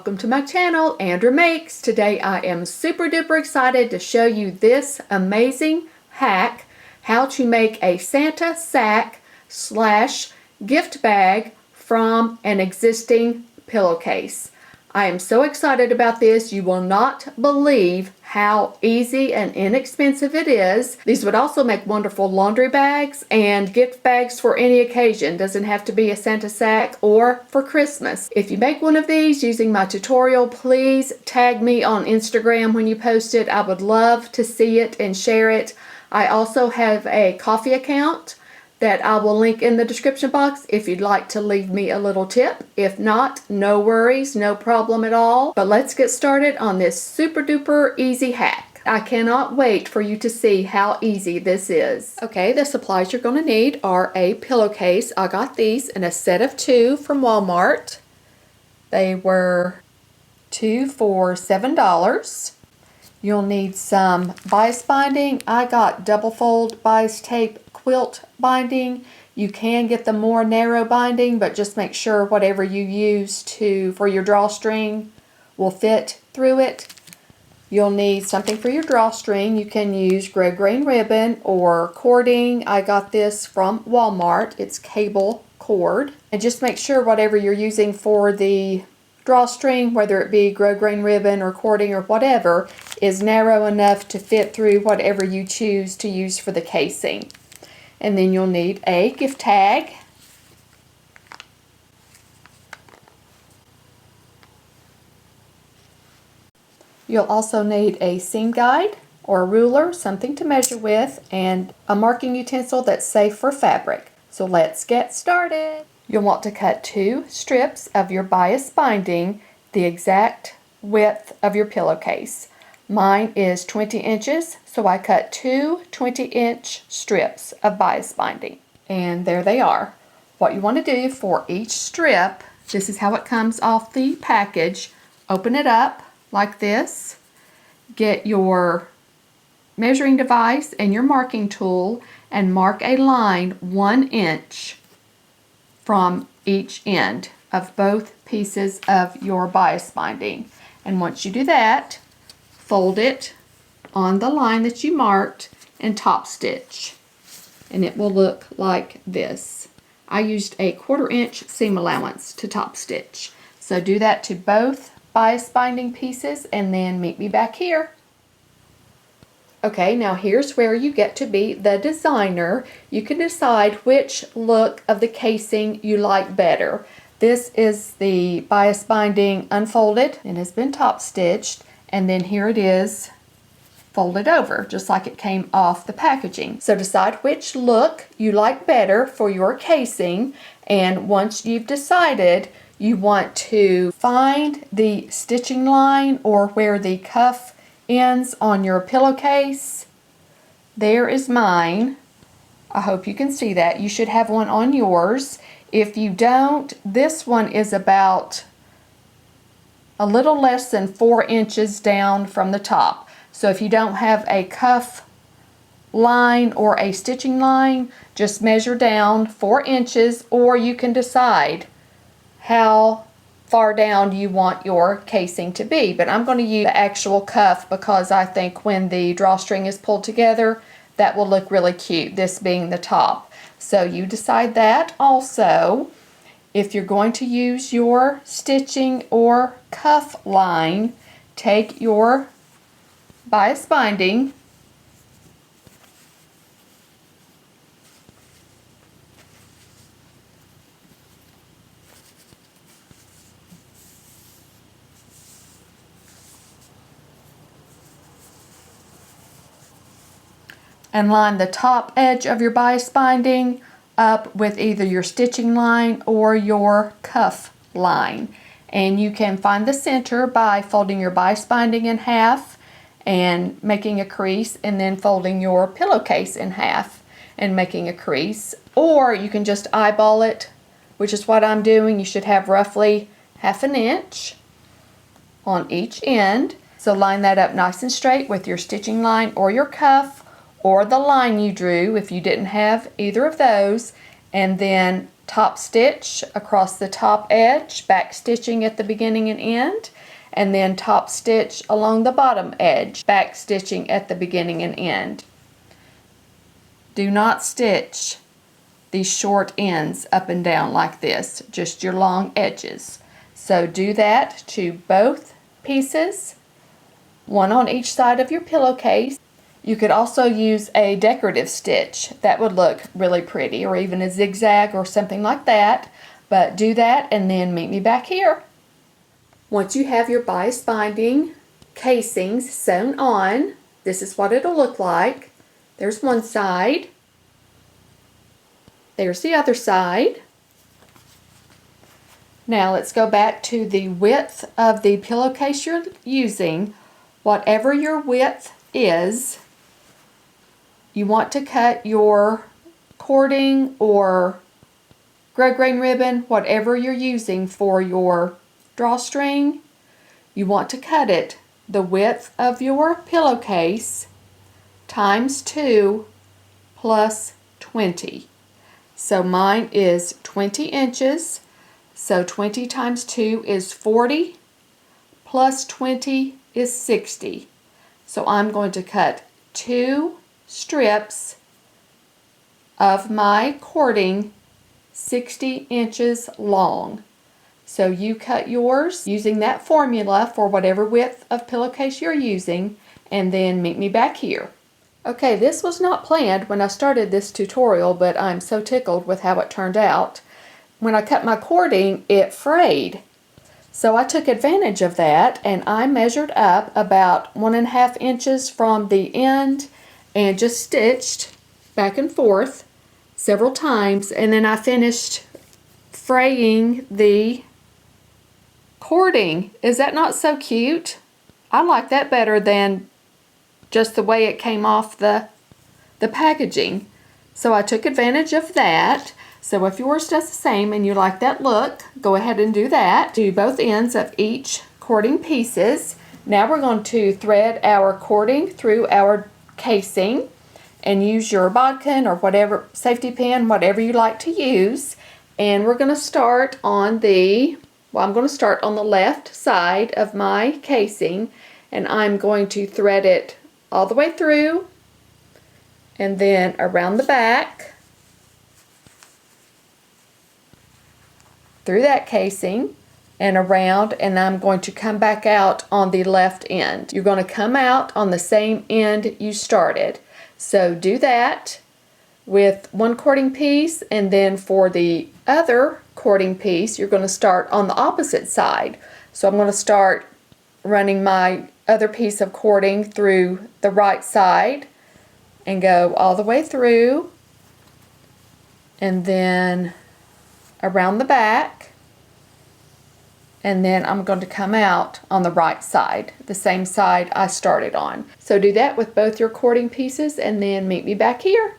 Welcome to my channel, Andra Makes. Today I am super duper excited to show you this amazing hack, how to make a Santa sack / gift bag from an existing pillowcase. I am so excited about this. You will not believe how easy and inexpensive it is. These would also make wonderful laundry bags and gift bags for any occasion. Doesn't have to be a Santa sack or for Christmas. If you make one of these using my tutorial, please tag me on Instagram when you post it. I would love to see it and share it. I also have a Ko-fi account that I will link in the description box if you'd like to leave me a little tip. If not, no worries, no problem at all. But let's get started on this super duper easy hack. I cannot wait for you to see how easy this is. Okay, the supplies you're going to need are a pillowcase. I got these in a set of 2 from Walmart. They were 2 for $7. You'll need some bias binding. I got double fold bias tape quilt binding. You can get the more narrow binding, but just make sure whatever you use for your drawstring will fit through it. You'll need something for your drawstring. You can use grosgrain ribbon or cording. I got this from Walmart. It's cable cord. And just make sure whatever you're using for the drawstring, whether it be grosgrain ribbon or cording or whatever, is narrow enough to fit through whatever you choose to use for the casing. And then you'll need a gift tag. You'll also need a seam guide or a ruler, something to measure with, and a marking utensil that's safe for fabric. So let's get started. You'll want to cut 2 strips of your bias binding the exact width of your pillowcase. Mine is 20 inches, so I cut 2 20-inch strips of bias binding. And there they are. What you want to do for each strip, this is how it comes off the package. Open it up like this. Get your measuring device and your marking tool and mark a line 1 inch from each end of both pieces of your bias binding. And once you do that, fold it on the line that you marked and top stitch. And it will look like this. I used a 1/4 inch seam allowance to top stitch. So do that to both bias binding pieces and then meet me back here. Okay, now here's where you get to be the designer. You can decide which look of the casing you like better. This is the bias binding unfolded and has been top stitched. And then here it is folded over, just like it came off the packaging. So decide which look you like better for your casing, and once you've decided, you want to find the stitching line or where the cuff ends on your pillowcase. There is mine. I hope you can see that. You should have one on yours. If you don't, this one is about a little less than 4 inches down from the top. So if you don't have a cuff line or a stitching line, just measure down 4 inches, or you can decide how far down you want your casing to be. But I'm going to use the actual cuff because I think when the drawstring is pulled together, that will look really cute, this being the top. So you decide that also. If you're going to use your stitching or cuff line, take your bias binding and line the top edge of your bias binding up with either your stitching line or your cuff line. And you can find the center by folding your bias binding in half and making a crease, and then folding your pillowcase in half and making a crease. Or you can just eyeball it, which is what I'm doing. You should have roughly 1/2 inch on each end. So line that up nice and straight with your stitching line or your cuff or the line you drew if you didn't have either of those, and then top stitch across the top edge, back stitching at the beginning and end, and then top stitch along the bottom edge, back stitching at the beginning and end. Do not stitch these short ends up and down like this, just your long edges. So do that to both pieces, one on each side of your pillowcase. You could also use a decorative stitch. That would look really pretty, or even a zigzag or something like that. But do that and then meet me back here. Once you have your bias binding casings sewn on, this is what it'll look like. There's one side. There's the other side. Now let's go back to the width of the pillowcase you're using. Whatever your width is, you want to cut your cording or grosgrain ribbon, whatever you're using for your drawstring. You want to cut it the width of your pillowcase times 2 plus 20. So mine is 20 inches. So 20 times 2 is 40, plus 20 is 60. So I'm going to cut 2 strips of my cording 60 inches long. So you cut yours using that formula for whatever width of pillowcase you're using, and then meet me back here. Okay, this was not planned when I started this tutorial, but I'm so tickled with how it turned out. When I cut my cording, it frayed. So I took advantage of that, and I measured up about 1.5 inches from the end and just stitched back and forth several times, and then I finished fraying the cording. Is that not so cute? I like that better than just the way it came off the packaging. So I took advantage of that. So if yours does the same and you like that look, go ahead and do that. Do both ends of each cording pieces. Now we're going to thread our cording through our casing and use your bodkin or whatever, safety pin, whatever you like to use. And we're going to start on I'm going to start on the left side of my casing, and I'm going to thread it all the way through and then around the back through that casing and around, and I'm going to come back out on the left end. You're going to come out on the same end you started. So do that with one cording piece, and then for the other cording piece you're going to start on the opposite side. So I'm going to start running my other piece of cording through the right side and go all the way through, and then around the back, and then I'm going to come out on the right side, the same side I started on. So do that with both your cording pieces and then meet me back here.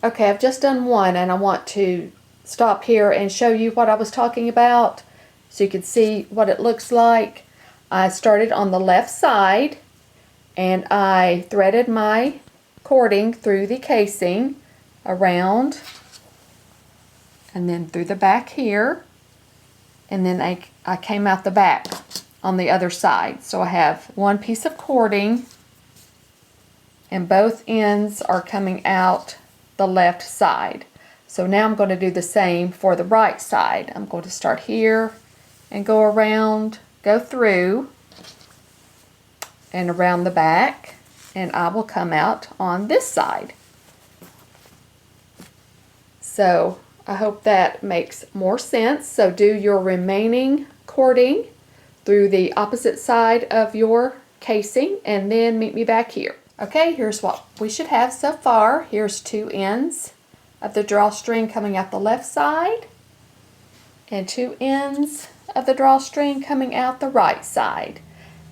Okay, I've just done one, and I want to stop here and show you what I was talking about so you can see what it looks like. I started on the left side and I threaded my cording through the casing around and then through the back here, and then I came out the back on the other side. So I have one piece of cording and both ends are coming out the left side. So now I'm going to do the same for the right side. I'm going to start here and go around, go through and around the back, and I will come out on this side. So I hope that makes more sense. So do your remaining cording through the opposite side of your casing and then meet me back here. Okay, here's what we should have so far. Here's 2 ends of the drawstring coming out the left side and 2 ends of the drawstring coming out the right side.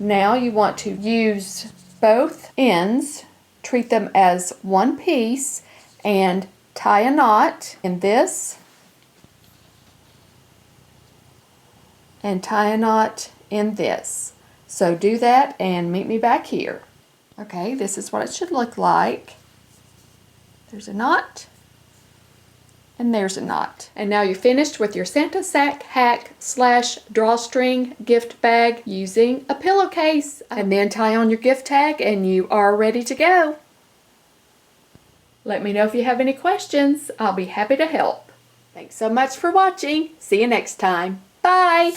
Now you want to use both ends, treat them as one piece, and tie a knot in this and tie a knot in this. So do that and meet me back here. Okay, this is what it should look like. There's a knot And there's a knot. And now you're finished with your Santa sack hack / drawstring gift bag using a pillowcase. And then tie on your gift tag and you are ready to go. Let me know if you have any questions. I'll be happy to help. Thanks so much for watching. See you next time. Bye!